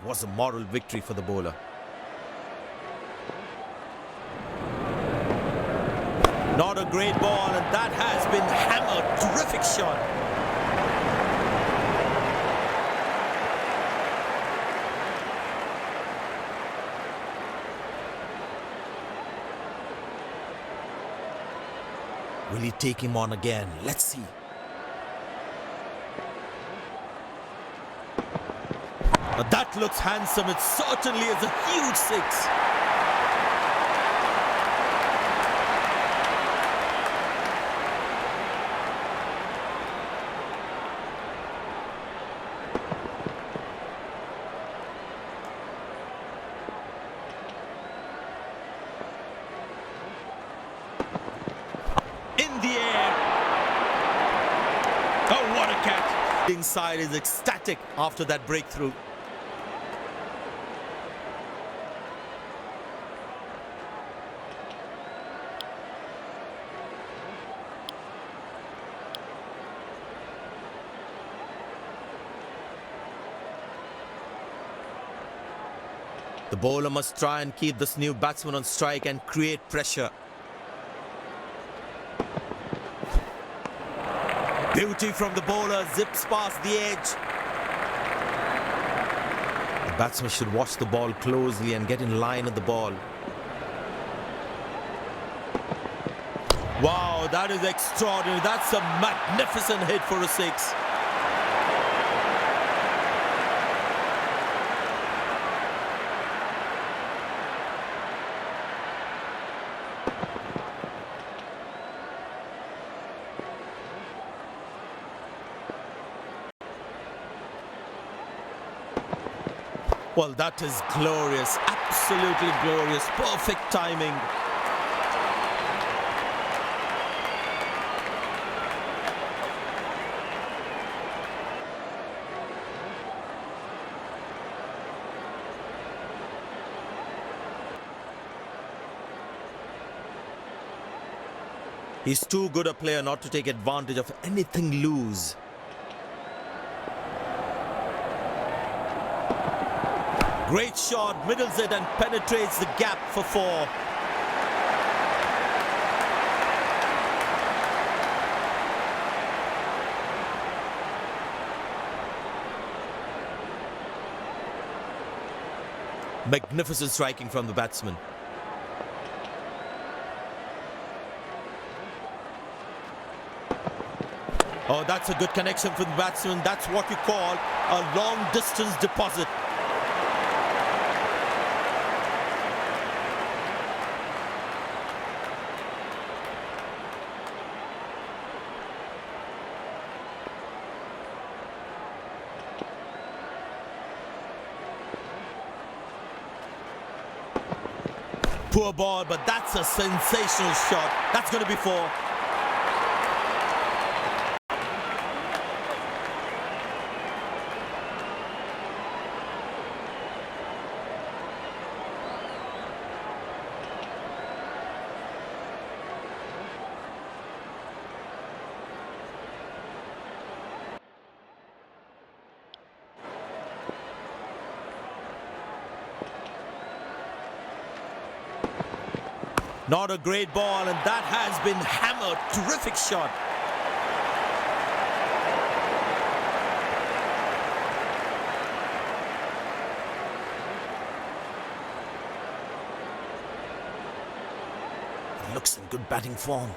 was a moral victory for the bowler. Not a great ball, and that has been hammered. Terrific shot. Will he take him on again? Let's see. That looks handsome. It certainly is a huge six. In the air. Oh, what a catch. Inside is ecstatic after that breakthrough. The bowler must try and keep this new batsman on strike and create pressure. Beauty from the bowler, zips past the edge. The batsman should watch the ball closely and get in line at the ball. Wow, that is extraordinary. That's a magnificent hit for a six. Well, that is glorious, absolutely glorious, perfect timing. He's too good a player not to take advantage of anything loose. Great shot, middles it and penetrates the gap for four. Magnificent striking from the batsman. Oh, that's a good connection from the batsman. That's what you call a long distance deposit. Poor ball, but that's a sensational shot. That's going to be four. Not a great ball, and that has been hammered. Terrific shot. He looks in good batting form.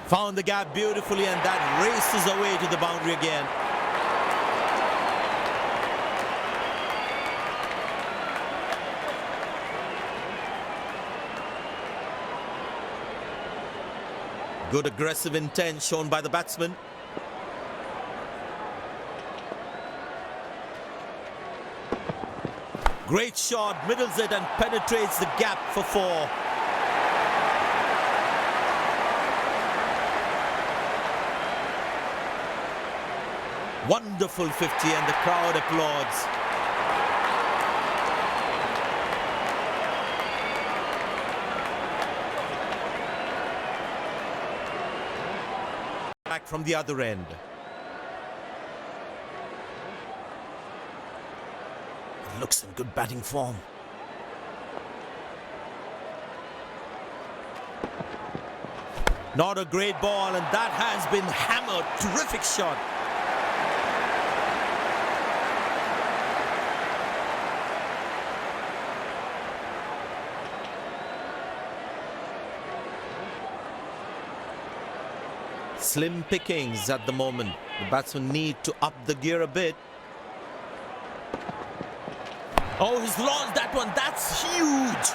Found the gap beautifully, and that races away to the boundary again. Good aggressive intent shown by the batsman. Great shot, middles it and penetrates the gap for four. Wonderful 50 and the crowd applauds. from the other end. It looks in good batting form. Not a great ball, and that has been hammered. Terrific shot. Slim pickings at the moment. The batsmen need to up the gear a bit. Oh, he's launched that one. That's huge.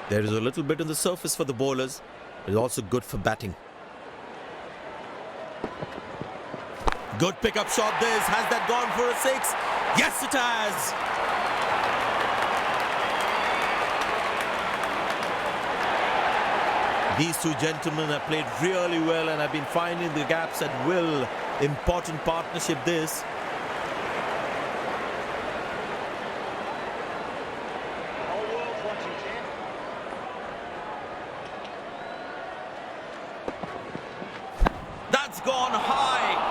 There is a little bit on the surface for the bowlers. It's also good for batting. Good pickup shot this. Has that gone for a 6? Yes, it has. These two gentlemen have played really well and have been finding the gaps at will. Important partnership this. That's gone high.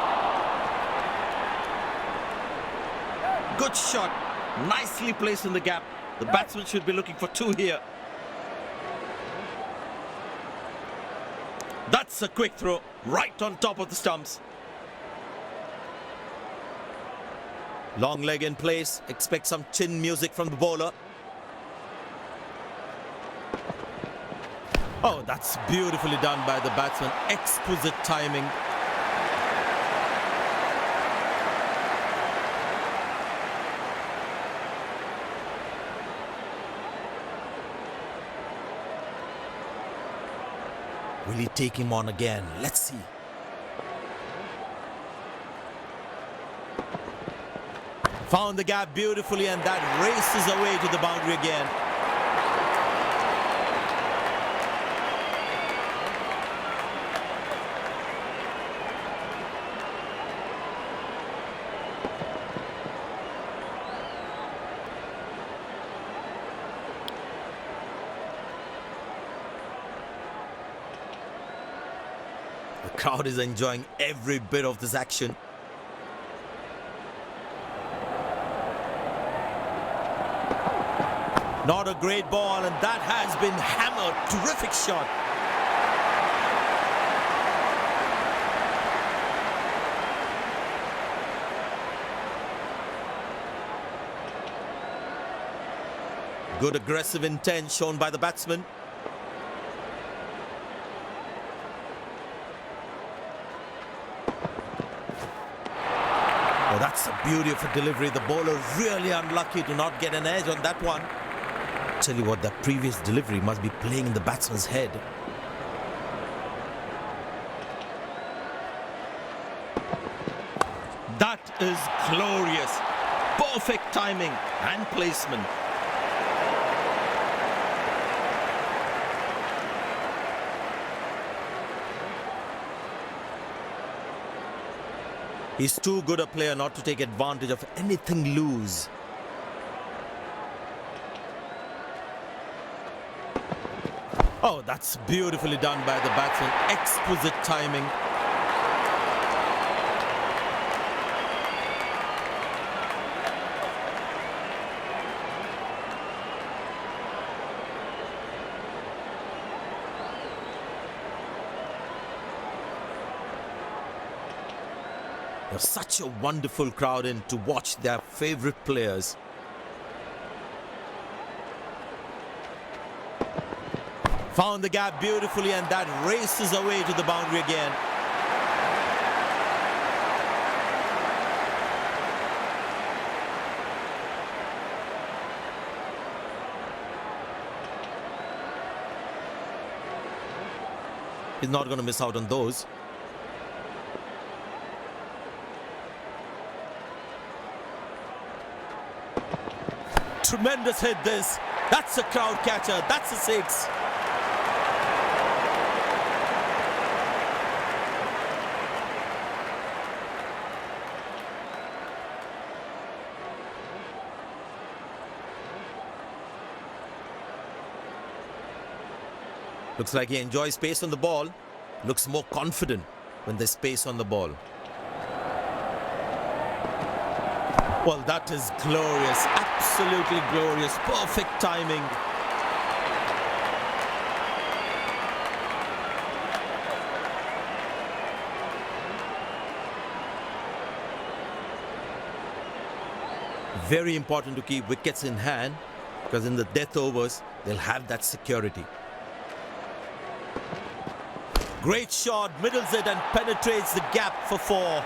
Good shot. Nicely placed in the gap. The batsman should be looking for 2 here. That's a quick throw. Right on top of the stumps. Long leg in place. Expect some chin music from the bowler. Oh, that's beautifully done by the batsman. Exquisite timing. Will he take him on again? Let's see. Found the gap beautifully, and that races away to the boundary again. The crowd is enjoying every bit of this action. Not a great ball, and that has been hammered. Terrific shot. Good aggressive intent shown by the batsman. Oh, that's the beauty of a delivery. The bowler really unlucky to not get an edge on that one. Tell you what, that previous delivery must be playing in the batsman's head. That is glorious. Perfect timing and placement. He's too good a player not to take advantage of anything loose. Oh, that's beautifully done by the batsman. Exquisite timing. There's such a wonderful crowd in to watch their favorite players. Found the gap beautifully, and that races away to the boundary again. He's not going to miss out on those. Tremendous hit this. That's a crowd catcher. That's a 6. Looks like he enjoys space on the ball. Looks more confident when there's space on the ball. Well, that is glorious. Absolutely glorious. Perfect timing. Very important to keep wickets in hand, because in the death overs, they'll have that security. Great shot, middles it and penetrates the gap for 4.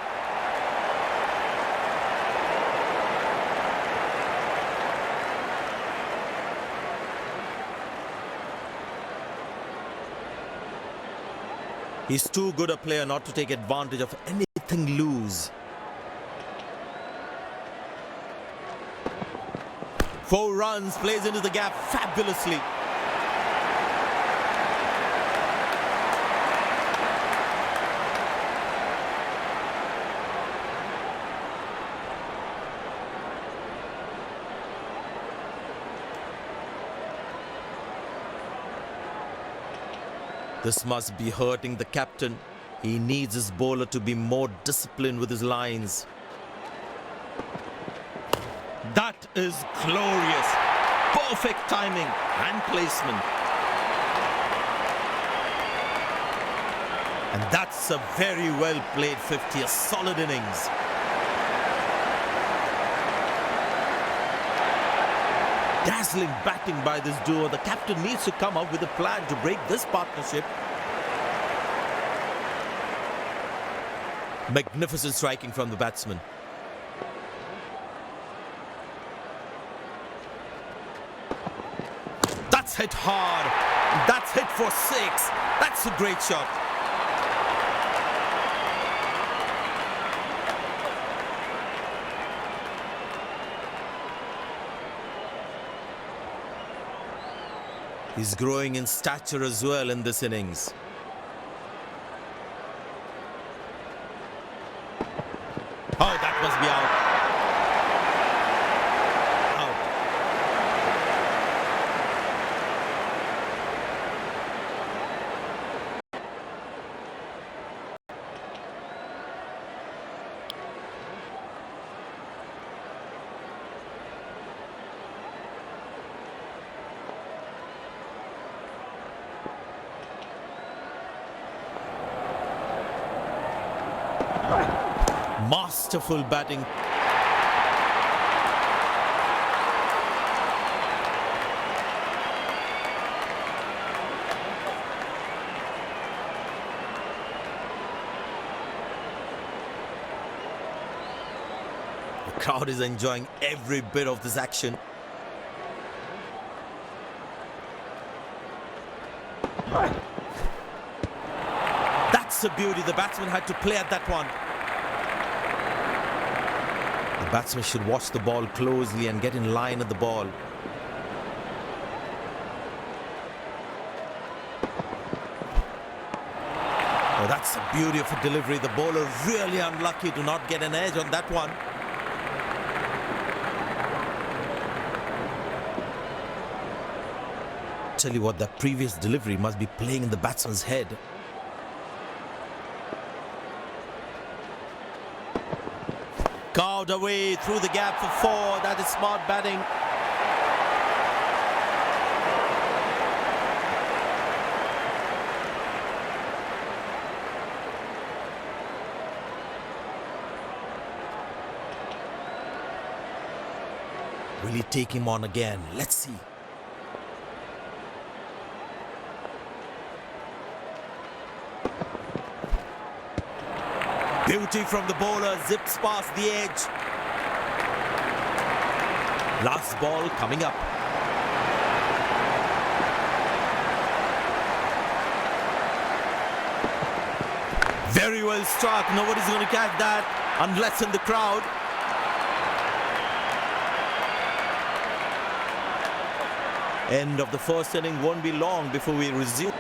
He's too good a player not to take advantage of anything loose. 4 runs, plays into the gap fabulously. This must be hurting the captain. He needs his bowler to be more disciplined with his lines. That is glorious. Perfect timing and placement. And that's a very well played 50, a solid innings. Dazzling batting by this duo. The captain needs to come up with a plan to break this partnership. Magnificent striking from the batsman. That's hit hard. That's hit for 6. That's a great shot. He's growing in stature as well in this innings. Oh, that must be out. Masterful batting. The crowd is enjoying every bit of this action. That's a beauty. The batsman had to play at that one. The batsman should watch the ball closely and get in line at the ball. Oh, that's a beauty of a delivery. The bowler really unlucky to not get an edge on that one. Tell you what, that previous delivery must be playing in the batsman's head. Carved away through the gap for 4. That is smart batting. Will he take him on again? Let's see. Beauty from the bowler, zips past the edge. Last ball coming up. Very well struck. Nobody's going to catch that unless in the crowd. End of the first inning won't be long before we resume.